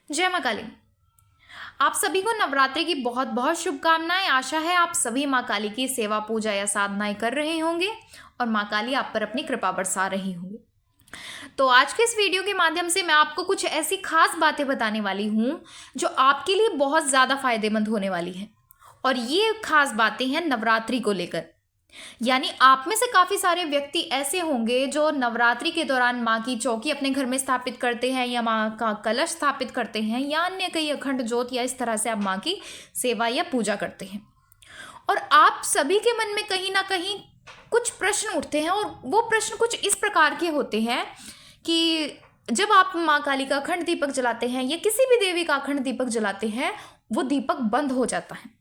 जय माँ काली। आप सभी को नवरात्रि की बहुत बहुत शुभकामनाएं। आशा है आप सभी माँ काली की सेवा पूजा या साधनाएं कर रहे होंगे और माँ काली आप पर अपनी कृपा बरसा रही होंगी। तो आज के इस वीडियो के माध्यम से मैं आपको कुछ ऐसी खास बातें बताने वाली हूँ जो आपके लिए बहुत ज़्यादा फायदेमंद होने वाली हैं। और ये खास बातें हैं नवरात्रि को लेकर। यानी आप में से काफी सारे व्यक्ति ऐसे होंगे जो नवरात्रि के दौरान माँ की चौकी अपने घर में स्थापित करते हैं या माँ का कलश स्थापित करते हैं या अन्य कई अखंड ज्योत या इस तरह से आप माँ की सेवा या पूजा करते हैं। और आप सभी के मन में कहीं ना कहीं कुछ प्रश्न उठते हैं और वो प्रश्न कुछ इस प्रकार के होते हैं कि जब आप माँ काली का अखंड दीपक जलाते हैं या किसी भी देवी का अखंड दीपक जलाते हैं, वो दीपक बंद हो जाता है।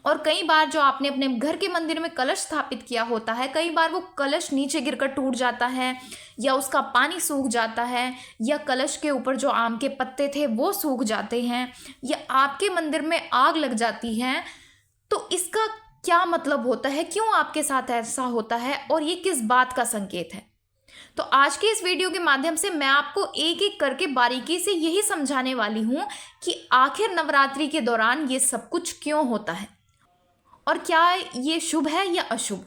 और कई बार जो आपने अपने घर के मंदिर में कलश स्थापित किया होता है, कई बार वो कलश नीचे गिरकर टूट जाता है या उसका पानी सूख जाता है या कलश के ऊपर जो आम के पत्ते थे वो सूख जाते हैं या आपके मंदिर में आग लग जाती है। तो इसका क्या मतलब होता है, क्यों आपके साथ ऐसा होता है और ये किस बात का संकेत है? तो आज के इस वीडियो के माध्यम से मैं आपको एक एक करके बारीकी से यही समझाने वाली हूँ कि आखिर नवरात्रि के दौरान ये सब कुछ क्यों होता है और क्या ये शुभ है या अशुभ।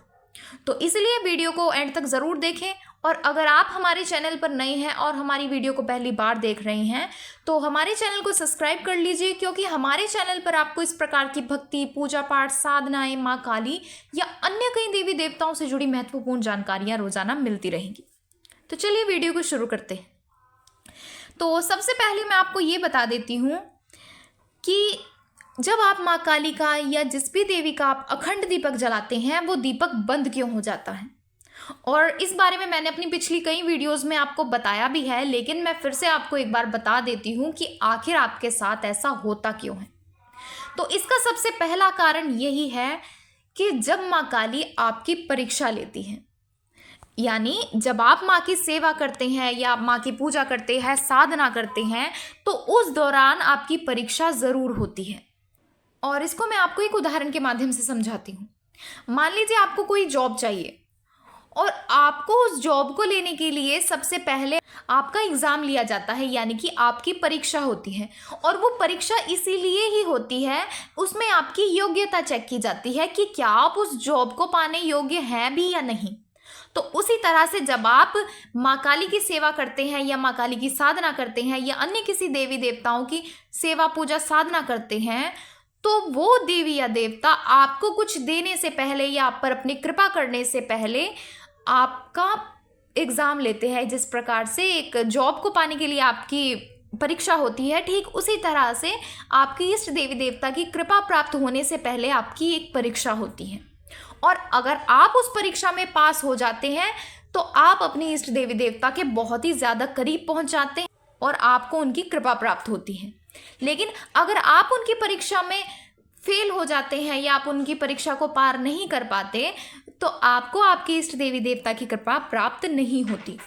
तो इसलिए वीडियो को एंड तक ज़रूर देखें। और अगर आप हमारे चैनल पर नए हैं और हमारी वीडियो को पहली बार देख रहे हैं तो हमारे चैनल को सब्सक्राइब कर लीजिए, क्योंकि हमारे चैनल पर आपको इस प्रकार की भक्ति, पूजा पाठ, साधनाएं, माँ काली या अन्य कई देवी देवताओं से जुड़ी महत्वपूर्ण जानकारियाँ रोजाना मिलती रहेंगी। तो चलिए वीडियो को शुरू करते हैं। तो सबसे पहले मैं आपको ये बता देती हूँ कि जब आप माँ काली का या जिस भी देवी का आप अखंड दीपक जलाते हैं वो दीपक बंद क्यों हो जाता है। और इस बारे में मैंने अपनी पिछली कई वीडियोस में आपको बताया भी है, लेकिन मैं फिर से आपको एक बार बता देती हूँ कि आखिर आपके साथ ऐसा होता क्यों है। तो इसका सबसे पहला कारण यही है कि जब माँ काली आपकी परीक्षा लेती है, यानी जब आप माँ की सेवा करते हैं या माँ की पूजा करते हैं, साधना करते हैं, तो उस दौरान आपकी परीक्षा ज़रूर होती है। और इसको मैं आपको एक उदाहरण के माध्यम से समझाती हूँ। मान लीजिए आपको कोई जॉब चाहिए और आपको उस जॉब को लेने के लिए सबसे पहले आपका एग्ज़ाम लिया जाता है, यानी कि आपकी परीक्षा होती है। और वो परीक्षा इसीलिए ही होती है, उसमें आपकी योग्यता चेक की जाती है कि क्या आप उस जॉब को पाने योग्य हैं भी या नहीं। तो उसी तरह से जब आप माँ काली की सेवा करते हैं या माँ काली की साधना करते हैं या अन्य किसी देवी देवताओं की सेवा पूजा साधना करते हैं, तो वो देवी या देवता आपको कुछ देने से पहले या आप पर अपनी कृपा करने से पहले आपका एग्ज़ाम लेते हैं। जिस प्रकार से एक जॉब को पाने के लिए आपकी परीक्षा होती है, ठीक उसी तरह से आपकी इष्ट देवी देवता की कृपा प्राप्त होने से पहले आपकी एक परीक्षा होती है। और अगर आप उस परीक्षा में पास हो जाते हैं तो आप अपनी इष्ट देवी देवता के बहुत ही ज़्यादा करीब पहुंच जाते हैं और आपको उनकी कृपा प्राप्त होती है। लेकिन अगर आप उनकी परीक्षा में फेल हो जाते हैं या आप उनकी परीक्षा को पार नहीं कर पाते, तो आपको आपके इष्ट देवी देवता की कृपा प्राप्त नहीं होती।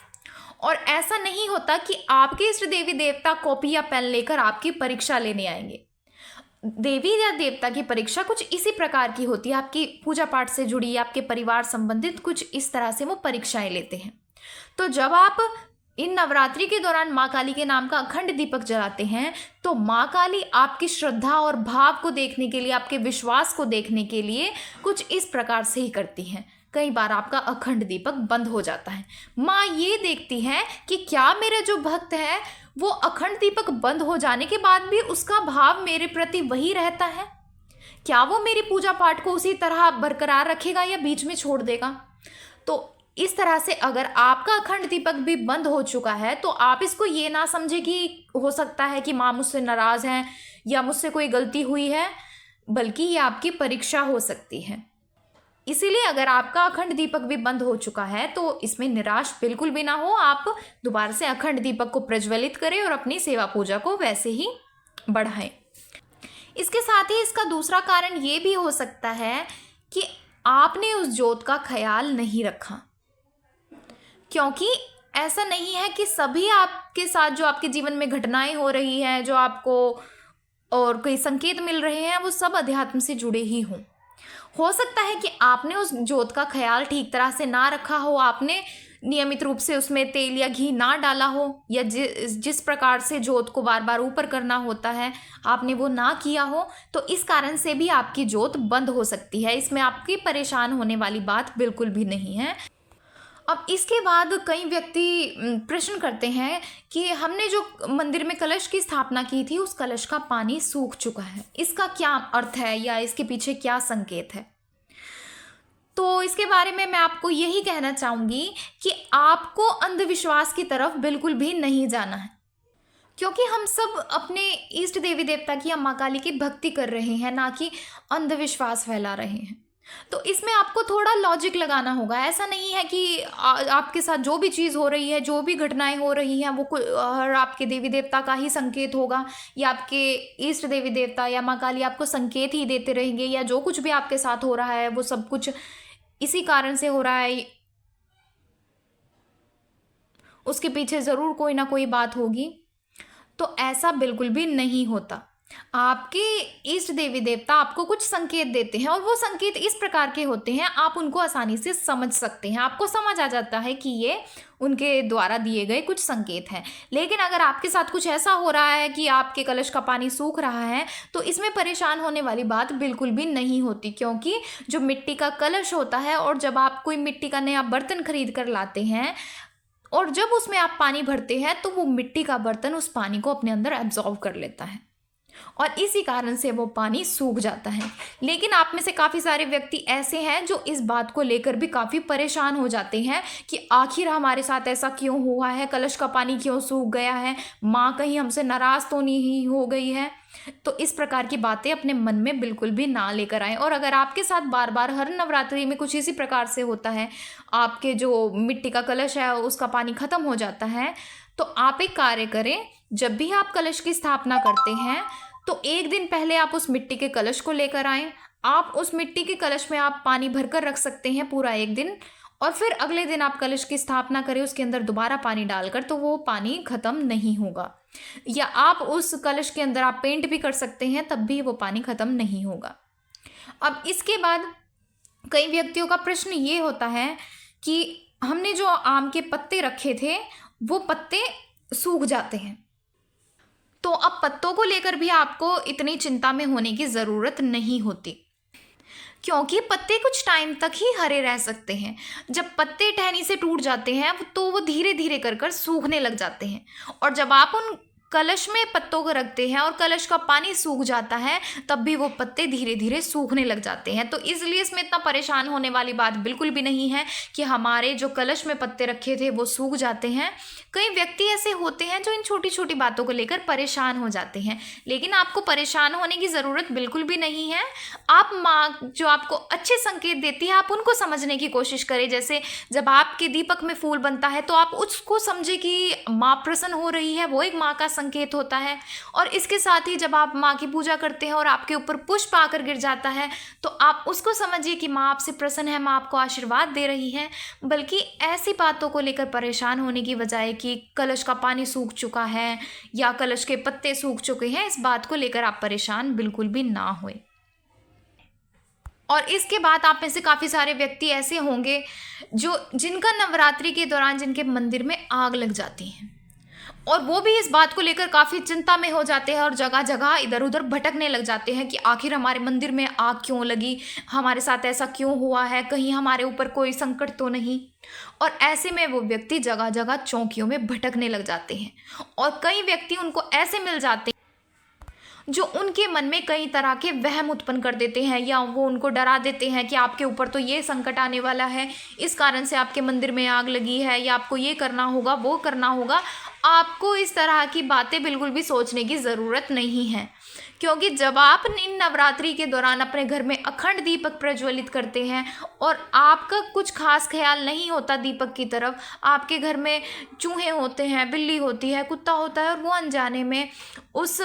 और ऐसा नहीं होता कि आपके इष्ट देवी देवता कॉपी या पेन लेकर आपकी परीक्षा लेने आएंगे। देवी या देवता की परीक्षा कुछ इसी प्रकार की होती है, आपकी पूजा पाठ से जुड़ी, आपके परिवार संबंधित कुछ इस तरह से वो परीक्षाएं लेते हैं। तो जब आप इन नवरात्रि के दौरान माँ काली के नाम का अखंड दीपक जलाते हैं तो माँ काली आपकी श्रद्धा और भाव को देखने के लिए, आपके विश्वास को देखने के लिए कुछ इस प्रकार से ही करती हैं। कई बार आपका अखंड दीपक बंद हो जाता है। माँ ये देखती हैं कि क्या मेरा जो भक्त है वो अखंड दीपक बंद हो जाने के बाद भी उसका भाव मेरे प्रति वही रहता है, क्या वो मेरी पूजा पाठ को उसी तरह बरकरार रखेगा या बीच में छोड़ देगा। तो इस तरह से अगर आपका अखंड दीपक भी बंद हो चुका है तो आप इसको ये ना समझे कि हो सकता है कि माँ मुझसे नाराज़ हैं या मुझसे कोई गलती हुई है, बल्कि ये आपकी परीक्षा हो सकती है। इसीलिए अगर आपका अखंड दीपक भी बंद हो चुका है तो इसमें निराश बिल्कुल भी ना हो। आप दोबारा से अखंड दीपक को प्रज्वलित करें और अपनी सेवा पूजा को वैसे ही बढ़ाएं। इसके साथ ही इसका दूसरा कारण ये भी हो सकता है कि आपने उस ज्योत का ख्याल नहीं रखा, क्योंकि ऐसा नहीं है कि सभी आपके साथ जो आपके जीवन में घटनाएं हो रही हैं, जो आपको और कोई संकेत मिल रहे हैं, वो सब अध्यात्म से जुड़े ही हों। हो सकता है कि आपने उस ज्योत का ख्याल ठीक तरह से ना रखा हो, आपने नियमित रूप से उसमें तेल या घी ना डाला हो, या जिस प्रकार से जोत को बार बार ऊपर करना होता है आपने वो ना किया हो, तो इस कारण से भी आपकी जोत बंद हो सकती है। इसमें आपकी परेशान होने वाली बात बिल्कुल भी नहीं है। अब इसके बाद कई व्यक्ति प्रश्न करते हैं कि हमने जो मंदिर में कलश की स्थापना की थी उस कलश का पानी सूख चुका है, इसका क्या अर्थ है या इसके पीछे क्या संकेत है। तो इसके बारे में मैं आपको यही कहना चाहूँगी कि आपको अंधविश्वास की तरफ बिल्कुल भी नहीं जाना है, क्योंकि हम सब अपने इष्ट देवी देवता की या माँ काली की भक्ति कर रहे हैं, ना कि अंधविश्वास फैला रहे हैं। तो इसमें आपको थोड़ा लॉजिक लगाना होगा। ऐसा नहीं है कि आपके साथ जो भी चीज़ हो रही है, जो भी घटनाएं हो रही हैं, वो हर आपके देवी देवता का ही संकेत होगा, या आपके इष्ट देवी देवता या माँ काली आपको संकेत ही देते रहेंगे, या जो कुछ भी आपके साथ हो रहा है वो सब कुछ इसी कारण से हो रहा है, उसके पीछे ज़रूर कोई ना कोई बात होगी। तो ऐसा बिल्कुल भी नहीं होता। आपके इष्ट देवी देवता आपको कुछ संकेत देते हैं और वो संकेत इस प्रकार के होते हैं, आप उनको आसानी से समझ सकते हैं, आपको समझ आ जाता है कि ये उनके द्वारा दिए गए कुछ संकेत हैं। लेकिन अगर आपके साथ कुछ ऐसा हो रहा है कि आपके कलश का पानी सूख रहा है, तो इसमें परेशान होने वाली बात बिल्कुल भी नहीं होती, क्योंकि जो मिट्टी का कलश होता है, और जब आप कोई मिट्टी का नया बर्तन खरीद कर लाते हैं और जब उसमें आप पानी भरते हैं, तो वो मिट्टी का बर्तन उस पानी को अपने अंदर एब्जॉर्व कर लेता है और इसी कारण से वो पानी सूख जाता है। लेकिन आप में से काफ़ी सारे व्यक्ति ऐसे हैं जो इस बात को लेकर भी काफ़ी परेशान हो जाते हैं कि आखिर हमारे साथ ऐसा क्यों हुआ है, कलश का पानी क्यों सूख गया है, माँ कहीं हमसे नाराज़ तो नहीं हो गई है। तो इस प्रकार की बातें अपने मन में बिल्कुल भी ना लेकर आएं। और अगर आपके साथ बार बार हर नवरात्रि में कुछ इसी प्रकार से होता है, आपके जो मिट्टी का कलश है उसका पानी ख़त्म हो जाता है, तो आप एक कार्य करें, जब भी आप कलश की स्थापना करते हैं तो एक दिन पहले आप उस मिट्टी के कलश को लेकर आएं। आप उस मिट्टी के कलश में आप पानी भरकर रख सकते हैं पूरा एक दिन, और फिर अगले दिन आप कलश की स्थापना करें उसके अंदर दोबारा पानी डालकर, तो वो पानी ख़त्म नहीं होगा। या आप उस कलश के अंदर आप पेंट भी कर सकते हैं, तब भी वो पानी ख़त्म नहीं होगा। अब इसके बाद कई व्यक्तियों का प्रश्न ये होता है कि हमने जो आम के पत्ते रखे थे वो पत्ते सूख जाते हैं। तो अब पत्तों को लेकर भी आपको इतनी चिंता में होने की ज़रूरत नहीं होती, क्योंकि पत्ते कुछ टाइम तक ही हरे रह सकते हैं। जब पत्ते टहनी से टूट जाते हैं तो वो धीरे धीरे कर सूखने लग जाते हैं, और जब आप उन कलश में पत्तों को रखते हैं और कलश का पानी सूख जाता है, तब भी वो पत्ते धीरे धीरे सूखने लग जाते हैं। तो इसलिए इसमें इतना परेशान होने वाली बात बिल्कुल भी नहीं है कि हमारे जो कलश में पत्ते रखे थे वो सूख जाते हैं। कई व्यक्ति ऐसे होते हैं जो इन छोटी छोटी बातों को लेकर परेशान हो जाते हैं, लेकिन आपको परेशान होने की ज़रूरत बिल्कुल भी नहीं है। आप माँ जो आपको अच्छे संकेत देती है, आप उनको समझने की कोशिश करें। जैसे जब आपके दीपक में फूल बनता है तो आप उसको समझे कि माँ प्रसन्न हो रही है, वो एक माँ का संकेत होता है। और इसके साथ ही जब आप माँ की पूजा करते हैं और आपके ऊपर पुष्प आकर गिर जाता है, तो आप उसको समझिए कि माँ आपसे प्रसन्न है, माँ आपको आशीर्वाद दे रही है। बल्कि ऐसी बातों को लेकर परेशान होने की बजाय कि कलश का पानी सूख चुका है या कलश के पत्ते सूख चुके हैं, इस बात को लेकर आप परेशान बिल्कुल भी ना होए। और इसके बाद आप में से काफ़ी सारे व्यक्ति ऐसे होंगे जिनका नवरात्रि के दौरान जिनके मंदिर में आग लग जाती है, और वो भी इस बात को लेकर काफ़ी चिंता में हो जाते हैं और जगह जगह इधर उधर भटकने लग जाते हैं कि आखिर हमारे मंदिर में आग क्यों लगी, हमारे साथ ऐसा क्यों हुआ है, कहीं हमारे ऊपर कोई संकट तो नहीं। और ऐसे में वो व्यक्ति जगह जगह चौकियों में भटकने लग जाते हैं, और कई व्यक्ति उनको ऐसे मिल जाते हैं जो उनके मन में कई तरह के वहम उत्पन्न कर देते हैं, या वो उनको डरा देते हैं कि आपके ऊपर तो ये संकट आने वाला है, इस कारण से आपके मंदिर में आग लगी है, या आपको ये करना होगा, वो करना होगा। आपको इस तरह की बातें बिल्कुल भी सोचने की ज़रूरत नहीं है, क्योंकि जब आप इन नवरात्रि के दौरान अपने घर में अखंड दीपक प्रज्वलित करते हैं और आपका कुछ खास ख्याल नहीं होता दीपक की तरफ, आपके घर में चूहे होते हैं, बिल्ली होती है, कुत्ता होता है, और वो अनजाने में उस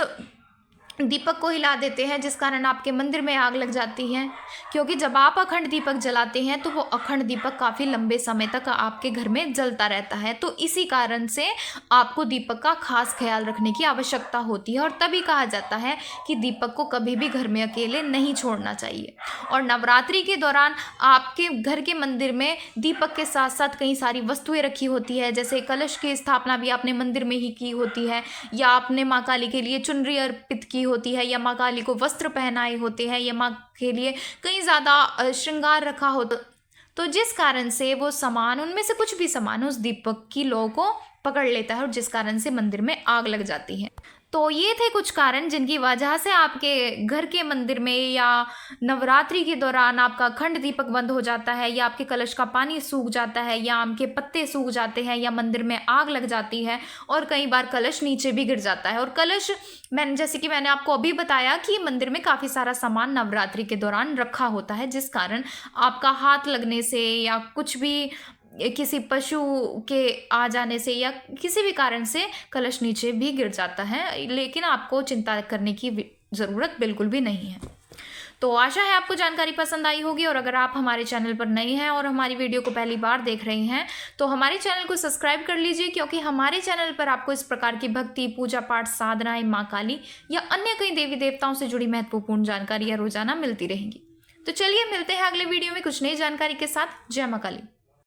दीपक को हिला देते हैं, जिस कारण आपके मंदिर में आग लग जाती है। क्योंकि जब आप अखंड दीपक जलाते हैं तो वो अखंड दीपक काफ़ी लंबे समय तक आपके घर में जलता रहता है। तो इसी कारण से आपको दीपक का खास ख्याल रखने की आवश्यकता होती है, और तभी कहा जाता है कि दीपक को कभी भी घर में अकेले नहीं छोड़ना चाहिए। और नवरात्रि के दौरान आपके घर के मंदिर में दीपक के साथ साथ कई सारी वस्तुएं रखी होती है, जैसे कलश की स्थापना भी आपने मंदिर में ही की होती है, या आपने माँ काली के लिए चुनरी अर्पित की होती है, या माँ काली को वस्त्र पहनाए होते हैं, या माँ के लिए कहीं ज़्यादा श्रृंगार रखा हो। तो जिस कारण से वो सामान, उनमें से कुछ भी सामान उस दीपक की लौ को पकड़ लेता है, और जिस कारण से मंदिर में आग लग जाती है। तो ये थे कुछ कारण जिनकी वजह से आपके घर के मंदिर में या नवरात्रि के दौरान आपका अखंड दीपक बंद हो जाता है, या आपके कलश का पानी सूख जाता है, या आम के पत्ते सूख जाते हैं, या मंदिर में आग लग जाती है, और कई बार कलश नीचे भी गिर जाता है। और कलश, जैसे कि मैंने आपको अभी बताया कि मंदिर में काफ़ी सारा सामान नवरात्रि के दौरान रखा होता है, जिस कारण आपका हाथ लगने से या कुछ भी किसी पशु के आ जाने से या किसी भी कारण से कलश नीचे भी गिर जाता है, लेकिन आपको चिंता करने की ज़रूरत बिल्कुल भी नहीं है। तो आशा है आपको जानकारी पसंद आई होगी, और अगर आप हमारे चैनल पर नए हैं और हमारी वीडियो को पहली बार देख रहे हैं तो हमारे चैनल को सब्सक्राइब कर लीजिए, क्योंकि हमारे चैनल पर आपको इस प्रकार की भक्ति, पूजा पाठ, साधनाएं, माँ काली या अन्य कई देवी देवताओं से जुड़ी महत्वपूर्ण जानकारियाँ रोजाना मिलती रहेंगी। तो चलिए मिलते हैं अगले वीडियो में कुछ नई जानकारी के साथ। जय माँ काली।